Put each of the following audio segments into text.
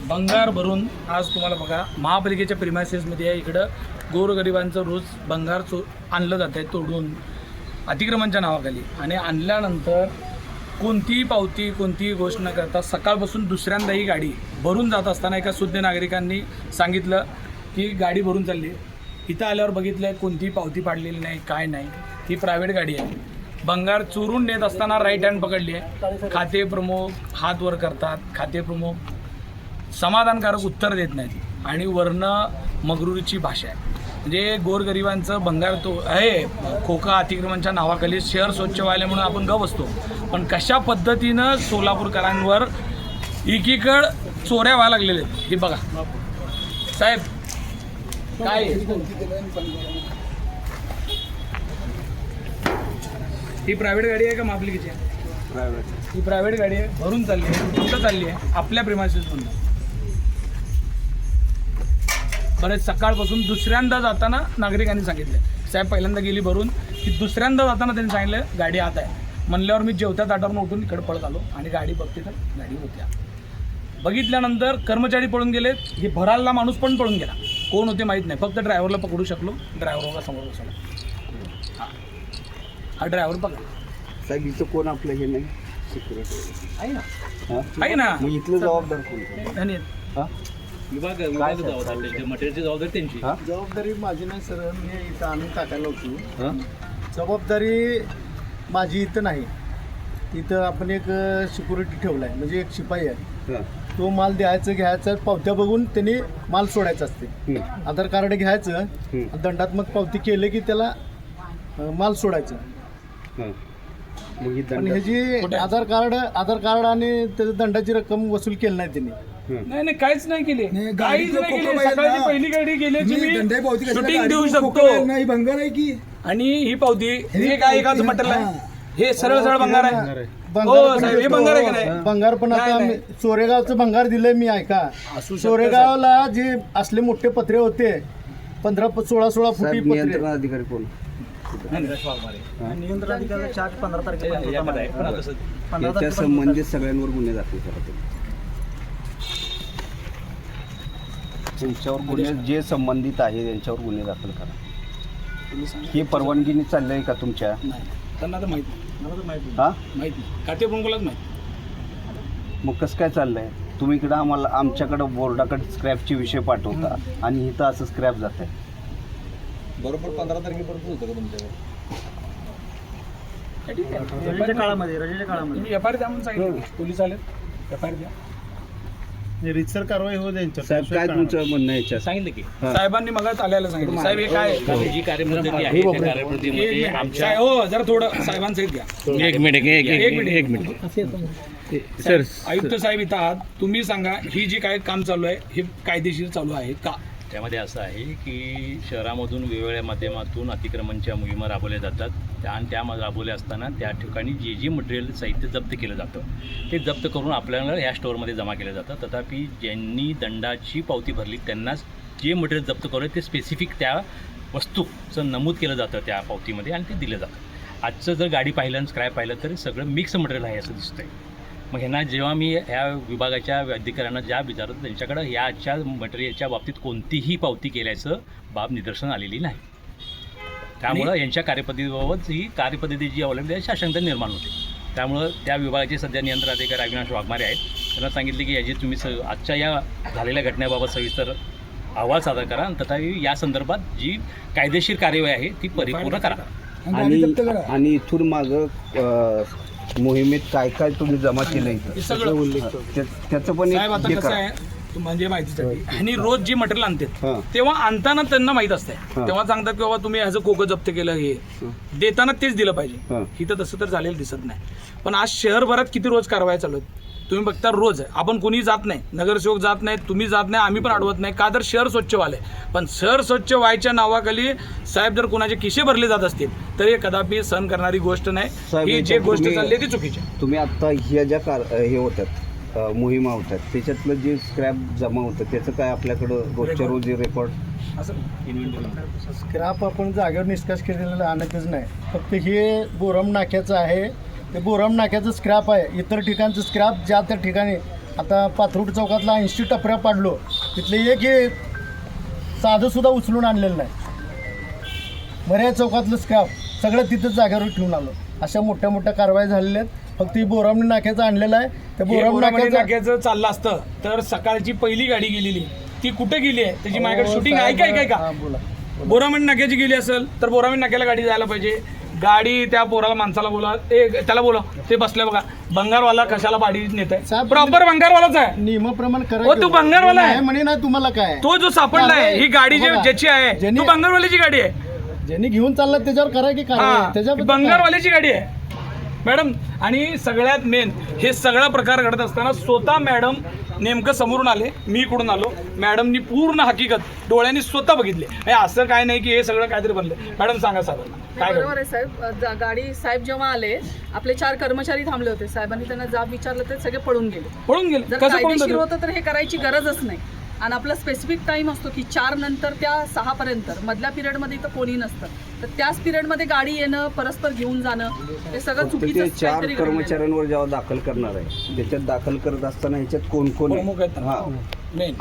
भंगार भरून आज तुम्हाला बघा महापालिकेच्या प्रिमायसेसमध्ये आहे. इकडं गोरगरिबांचं रोज भंगार आणलं जात आहे तोडून अतिक्रमणच्या नावाखाली. आणि आणल्यानंतर कोणतीही पावती कोणतीही गोष्ट न करता सकाळपासून दुसऱ्यांदा ही गाडी भरून जात असताना एका शुद्ध नागरिकांनी सांगितलं की गाडी भरून चालली. इथं आल्यावर बघितलं कोणतीही पावती पाडलेली नाही, काय नाही. ही प्रायव्हेट गाडी आहे. भंगार चोरून नेत असताना राईट हँड पकडली आहे. खाते प्रमुख हात वर करतात, खाते प्रमुख समाधानकारक उत्तर देत नाहीत आणि वरनं मगरुरीची भाषा आहे. म्हणजे गोरगरिबांचं भंगार तो आहे. खोका अतिक्रमणच्या नावाखाली शहर स्वच्छ व्हायला म्हणून आपण गप असतो, पण कशा पद्धतीनं सोलापूरकरांवर एकीकड चोऱ्या व्हायला लागलेल्या आहेत हे बघा साहेब. काय ही प्रायव्हेट गाडी आहे का महापालिकेची आहे? प्रायव्हेट. ही प्रायव्हेट गाडी आहे, भरून चालली आहे, कुठं चालली आहे? आपल्या प्रिमायसेसमधून. बरेच सकाळपासून दुसऱ्यांदा जाताना नागरिकांनी सांगितलं साहेब पहिल्यांदा गेली भरून की दुसऱ्यांदा जाताना त्यांनी सांगितलं गाडी आत आहे. म्हणल्यावर मी जेवत्या ताटावरून उठून इकडे पळत आलो आणि गाडी बघते तर गाडी होत्या. बघितल्यानंतर कर्मचारी पळून गेले. हे भरायला माणूस पण पळून गेला. कोण होते माहीत नाही, फक्त ड्रायव्हरला पकडू शकलो. ड्रायव्हरला समोर बसवला. हा ड्रायव्हर बघा साहेब. इथं कोण आपलं हे नाही सिक्युरिटी आहे ना, आहे ना. मग इथलं जबाबदार कोण? धन्यवाद. हां विभाग मटेरियलची जबाबदारी त्यांची. जबाबदारी माझी नाही सर, मी इथं आणून टाकायला होतो. जबाबदारी माझी इथं नाही. इथं आपण एक सिक्युरिटी ठेवला आहे, म्हणजे एक शिपाई आहे. तो माल द्यायचं घ्यायचं पावत्या बघून त्यांनी माल सोडायचा असते. आधार कार्ड घ्यायचं, दंडात्मक पावती केले की त्याला माल सोडायचं. पण ह्याची आधार कार्ड आणि त्याच्या दंडाची रक्कम वसूल केली नाही त्यांनी. नाही काहीच नाही केले, काहीच नाही केले. सकाळची पहिली गाडी गेली शूटिंग देऊ शकतो नाही भंगार आहे की. आणि ही पावती हे काय एकाच मटेरियल आहे, हे सरळ भंगार आहे. हो साहेब, हे भंगार आहे की नाही? भंगार पण आता सोरेगावचं भंगार दिलंय मी. ऐका, सोरेगावला जे असले मोठे पत्रे होते 15-16 फुटी पत्रे. नियंत्रण अधिकारी कोण? नियंत्रण अधिकारी 4-15 तारखेला त्याच्या संबंधित सगळ्यांवर गुन्हे दाखल करा. त्यांच्यावर गुन्हे जे संबंधित आहे त्यांच्यावर गुन्हे दाखल करा. हे परवानगीने चाललंय का तुमच्या? नाही, त्यांना तर माहिती. मला तर माहिती हां माहिती खाते प्रमुखालाच माहिती. मग कसं काय चाललंय? तुम्ही इकडं आमच्याकडं बोर्डाकडे स्क्रॅपचे विषय पाठवता आणि इथं असं स्क्रॅप जात आहे. बरोबर 15 तारखेपर्यंत होतं का तुमच्यावर? रजेच्या काळामध्ये एफआयआर द्या म्हणून सांगितलं पोलीस आले. एफआयआर द्या, रितसर कारवाई हो द्यायच्या. साहेब काय तुमचं म्हणणं आहे याच्यात? सांगितलं की साहेबांनी मगाच आल्याला सांगितलं. साहेब हे काय जी कार्यपद्धती आहे त्या कार्यपद्धतीमध्ये आमच्या हो जरा थोडं साहेबांसहित घ्या. एक मिनिट सर आयुक्त साहेब इथं आहात, तुम्ही सांगा ही जी काय काम चालू आहे हे कायदेशीर चालू आहे का? त्यामध्ये असं आहे की शहरामधून वेगवेगळ्या माध्यमातून अतिक्रमणच्या मोहिमा राबवल्या जातात आणि त्या राबवल्या असताना त्या ठिकाणी जे मटेरियल साहित्य जप्त केलं जातं ते जप्त करून आपल्याला ह्या स्टोअरमध्ये जमा केलं जातं. तथापि ज्यांनी दंडाची पावती भरली त्यांनाच जे मटेरियल जप्त करू ते स्पेसिफिक त्या वस्तूचं नमूद केलं जातं त्या पावतीमध्ये आणि ते दिलं जातं. आजचं जर गाडी पाहिलं आणि स्क्रॅप पाहिलं तर सगळं मिक्स मटेरियल आहे असं दिसतंय. मग ह्यांना जेव्हा मी ह्या विभागाच्या अधिकाऱ्यांना ज्या विचारत त्यांच्याकडं याच्या मटेरियलच्या बाबतीत कोणतीही पावती केल्याचं बाब निदर्शन आलेली नाही. त्यामुळं यांच्या कार्यपद्धतीबाबत ही कार्यपद्धती जी अवलंबली आहे साशंकता निर्माण होते. त्यामुळं त्या विभागाचे सध्या नियंत्रण अधिकारी अविनाश वाघमारे आहेत. त्यांना सांगितले की याची तुम्ही आजच्या या झालेल्या घटनेबाबत सविस्तर अहवाल सादर करा आणि तथापि या संदर्भात जी कायदेशीर कार्यवाही आहे ती परिपूर्ण करा. आणि इथून मागं मोहिमेत काय काय तुम्ही जमा केलं त्याचं पण साहेब आता कसं आहे म्हणजे माहितीसाठी आणि रोज जी मटेरियल आणतात तेव्हा आणताना त्यांना माहित असते. तेव्हा सांगतात की बाबा तुम्ही ह्याचं कोकं जप्त केलं, हे देताना तेच दिलं पाहिजे. इथं तसं तर झालेलं दिसत नाही. पण आज शहरभरात किती रोज कारवाया चालू आहेत तुम्ही बघता. रोज आपण कोणी जात नाही, नगरसेवक जात नाही, तुम्ही जात नाही, आम्ही पण अडवत नाही का तर शहर स्वच्छ व्हायलंय. पण शहर स्वच्छ व्हायच्या नावाखाली साहेब जर कोणाचे खिसे भरले जात असतील तर हे कदापि सहन करणारी गोष्ट नाही. ही जी गोष्ट चालली ती चुकीची. तुम्ही आता ह्या ज्या हे होतात मोहिमा होतात त्याच्यातलं जे स्क्रॅप जमा होतं त्याचं काय आपल्याकडं रोजच्या रोज रेकॉर्ड? स्क्रॅप आपण जागेवर निष्कास केलेलं आणतच नाही. फक्त हे बोरम नाक्याचं आहे, ते बोरम नाक्याचं स्क्रॅप आहे. इतर ठिकाणचं स्क्रॅप ज्या त्या ठिकाणी आता पाथरूट चौकातला 80 टपऱ्या पाडलो, तिथले एक हे साधं सुद्धा उचलून आणलेलं नाही. बऱ्याच चौकातलं स्क्रॅप सगळं तिथंच जागेवर ठेवून आलो. अशा मोठ्या मोठ्या कारवाई झालेल्या आहेत. फक्त ही बोरामणी नाक्याचं आणलेलं आहे. त्या बोरामणी नाक्याचं चाललं असतं तर सकाळची पहिली गाडी गेलेली ती कुठे गेली आहे त्याची माझ्याकडे शूटिंग आहे काय का? बोला. बोरामणी नाक्याची गेली असेल तर बोरामणी नाक्याला गाडी जायला पाहिजे. गाडी त्या पोराला माणसाला बोला, त्याला बोला, ते बसले बघा. भंगारवाला कशाला गाडी नेत आहे? प्रॉपर भंगारवालाच आहे. नियमाप्रमाणे करा. हो, तू भंगारवाला आहे म्हणे ना, तुम्हाला काय तो जो सापडलाय ही गाडी ज्याची आहे ज्यांनी- तो भंगारवाल्याची गाडी आहे. ज्यांनी घेऊन चालला त्याच्यावर करा की काय? त्याच्याबद्दल काय? बंगारवाल्याची गाडी आहे मॅडम. आणि सगळ्यात मेन हे सगळा प्रकार घडत असताना स्वतः मॅडम नेमकं समोरून आले, मी इकडून आलो. मॅडमनी पूर्ण हकीकत डोळ्यांनी स्वतः बघितले. असं काय नाही की हे सगळं काहीतरी बनलं. मॅडम सांगा साहेबांना काय घडलं? बरोबर आहे साहेब. गाडी साहेब जेव्हा आले, आपले 4 कर्मचारी थांबले होते. साहेबांनी त्यांना जाब विचारलं तर सगळे पळून गेले. जर कसं पळून कायदेशीर गेले? होतं तर हे करायची गरजच नाही. आणि आपला स्पेसिफिक टाइम असतो की 4 नंतर त्या 6 पर्यंत, मधल्या पिरियडमध्ये इथं कोणी नसतं. तर त्याच पिरियडमध्ये गाडी येणं, परस्पर घेऊन जाणं हे सगळं चुकीचं ते 4 काहीतरी घडलेलं आहे. कर्मचाऱ्यांवर जेव्हा दाखल करणार आहे त्याच्यात दाखल करत असताना ह्याच्यात कोण कोण प्रमुख आहेत. हा मेन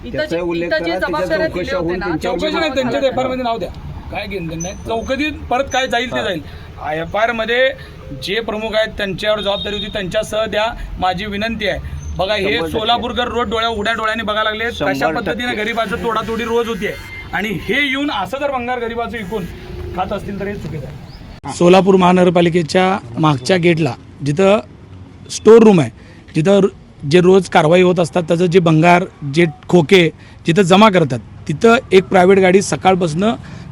इथं त्याचा जी उल्लेख करा, त्याच्या जबाबदाऱ्या चौकशा दिल्या होऊन होत्या ना, त्यांच्यावर चौकशी नाही, त्यांच्या एफ आय मध्ये नाव द्या. काय घेणं नाही चौकशीत परत काय जाईल ते जाईल. एफ आय आर मध्ये जे प्रमुख आहेत त्यांच्यावर जबाबदारी होती त्यांच्यासह द्या. माझी विनंती आहे. बघा हे 100% सोलापूरकर रोज उघड्या डोळ्याने बघायला लागले. 100% कशा पद्धतीने गरीबाचं तोडातोडी रोज होतीये. आणि हे येऊन असं जर भंगार गरीबाचं विकून खात असतील तर हे चुकीचं आहे. सोलापूर महानगरपालिकेच्या मागच्या गेटला जिथं स्टोर रूम आहे, जिथं जे रोज कारवाई होत असतात त्याचं जे भंगार, जे खोके जिथं जमा करतात, तिथं एक प्रायव्हेट गाडी सकाळपासून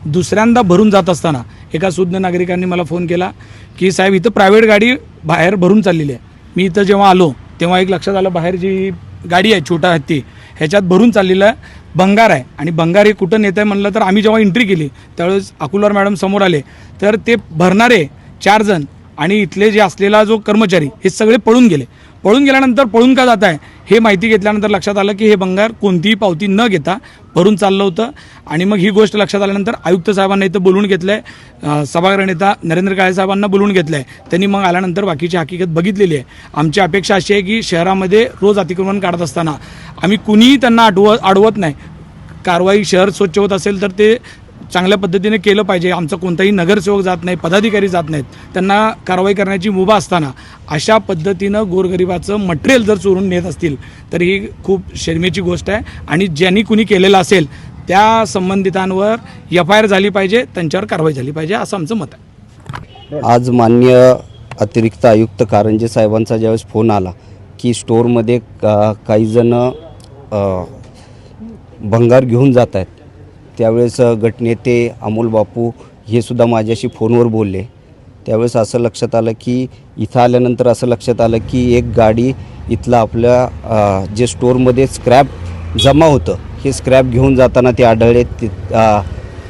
दुसऱ्यांदा भरून जात असताना एका सुज्ञ नागरिकांनी मला फोन केला की साहेब इथं प्रायव्हेट गाडी बाहेर भरून चाललेली आहे. मी इथं जेव्हा आलो तेव्हा एक लक्षात आलं, बाहेर जी गाडी आहे छोटा हत्ती ह्याच्यात भरून चाललेलं भंगार आहे. आणि भंगार हे कुठं नेत आहे म्हणलं तर आम्ही जेव्हा एंट्री केली त्यावेळेस अकुलवार मॅडम समोर आले तर ते भरणारे 4 जण आणि इथले जे असलेला जो कर्मचारी हे सगळे पळून गेले. पळून गेल्यानंतर पळून का जात आहे हे माहिती घेतल्यानंतर लक्षात आलं की हे भंगार कोणतीही पावती न घेता भरून चाललं होतं. आणि मग ही गोष्ट लक्षात आल्यानंतर आयुक्त साहेबांना इथं बोलवून घेतलं आहे. सभागृह नेता नरेंद्र काळे साहेबांना बोलवून घेतलं आहे. त्यांनी मग आल्यानंतर बाकीची हकीकत बघितलेली आहे. आमची अपेक्षा अशी आहे की शहरामध्ये रोज अतिक्रमण काढत असताना आम्ही कुणीही त्यांना अडवत नाही. कारवाई शहर स्वच्छ होत असेल तर ते चांगल्या पद्धतीने केलं पाहिजे. आमचा कोणताही नगरसेवक जात नाही, पदाधिकारी जात नाहीत. त्यांना कारवाई करण्याची मुभा असताना अशा पद्धतीनं गोरगरिबाचं मटेरियल जर चोरून नेत असतील तर ही खूप शर्मेची गोष्ट आहे. आणि ज्यांनी कुणी केलेलं असेल त्या संबंधितांवर एफ-आय-आर झाली पाहिजे, त्यांच्यावर कारवाई झाली पाहिजे असं आमचं मत आहे. आज माननीय अतिरिक्त आयुक्त कारंजे साहेबांचा ज्यावेळेस फोन आला की स्टोअरमध्ये काही जण भंगार घेऊन जात आहेत, त्यावेळेस गटनेते अमोल बापू हे सुद्धा माझ्याशी फोनवर बोलले. त्यावेळेस असं लक्षात आलं की इथं आल्यानंतर असं लक्षात आलं की एक गाडी इथलं आपल्या जे स्टोअरमध्ये स्क्रॅप जमा होतं हे स्क्रॅप घेऊन जाताना ते आढळले.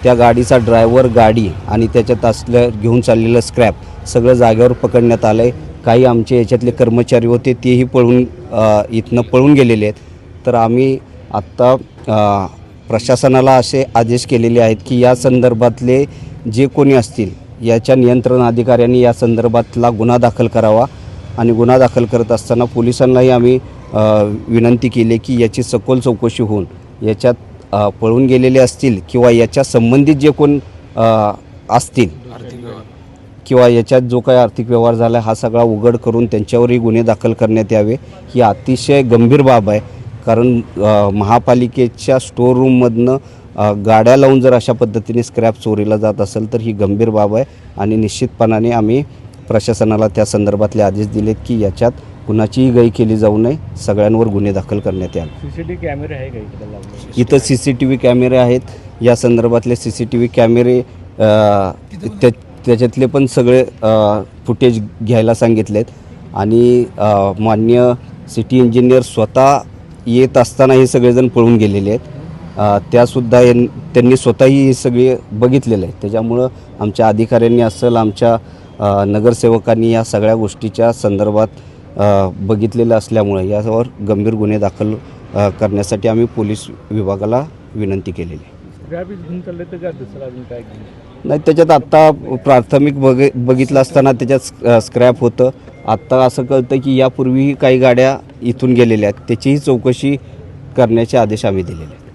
त्या गाडीचा ड्रायव्हर, गाडी आणि त्याच्यात असलं घेऊन चाललेलं स्क्रॅप सगळं जागेवर पकडण्यात आलं आहे. काही आमचे याच्यातले कर्मचारी होते तेही इथनं पळून गेलेले आहेत. तर आम्ही आत्ता प्रशासनाला असे आदेश केलेले आहेत की या संदर्भातले जे कोणी असतील याच्या नियंत्रण अधिकाऱ्यांनी या संदर्भातला गुन्हा दाखल करावा. आणि गुन्हा दाखल करत असताना पोलिसांनाही आम्ही विनंती केली की याची सखोल चौकशी होऊन याच्यात पळून गेलेले असतील किंवा याच्या संबंधित जे कोण असतील किंवा याच्यात जो काही आर्थिक व्यवहार झाला हा सगळा उघड करून त्यांच्यावरही गुन्हे दाखल करण्यात यावे. ही अतिशय गंभीर बाब आहे. कारण महापालिकेच्या स्टोअर रूममधनं गाड्या लावून जर अशा पद्धतीने स्क्रॅप चोरीला जात असेल तर ही गंभीर बाब आहे. आणि निश्चितपणाने आम्ही प्रशासनाला त्या संदर्भातले आदेश दिलेत की याच्यात कुणाचीही गय केली जाऊ नये, सगळ्यांवर गुन्हे दाखल करण्यात यावे. CCTV कॅमेरे आहे का इकडे लावले? इथं CCTV कॅमेरे आहेत. या संदर्भातले CCTV कॅमेरे त्याच्यातले पण सगळे फुटेज घ्यायला सांगितलेत. आणि माननीय सिटी इंजिनियर स्वतः येत असताना हे सगळेजण पळून गेलेले आहेत. त्यासुद्धा त्यांनी स्वतःही हे सगळे बघितलेले आहेत. त्याच्यामुळं आमच्या अधिकाऱ्यांनी असेल, आमच्या नगरसेवकांनी या सगळ्या गोष्टीच्या संदर्भात बघितलेलं असल्यामुळे यावर गंभीर गुन्हे दाखल करण्यासाठी आम्ही पोलीस विभागाला विनंती केलेली आहे. नाही, त्याच्यात आत्ता प्राथमिक बघितलं असताना त्याच्यात स्क्रॅप होतं आत्ता असं कळतं की यापूर्वीही काही गाड्या इथून गेलेल्या आहेत, त्याचीही चौकशी करण्याचे आदेश आम्ही दिलेले आहेत.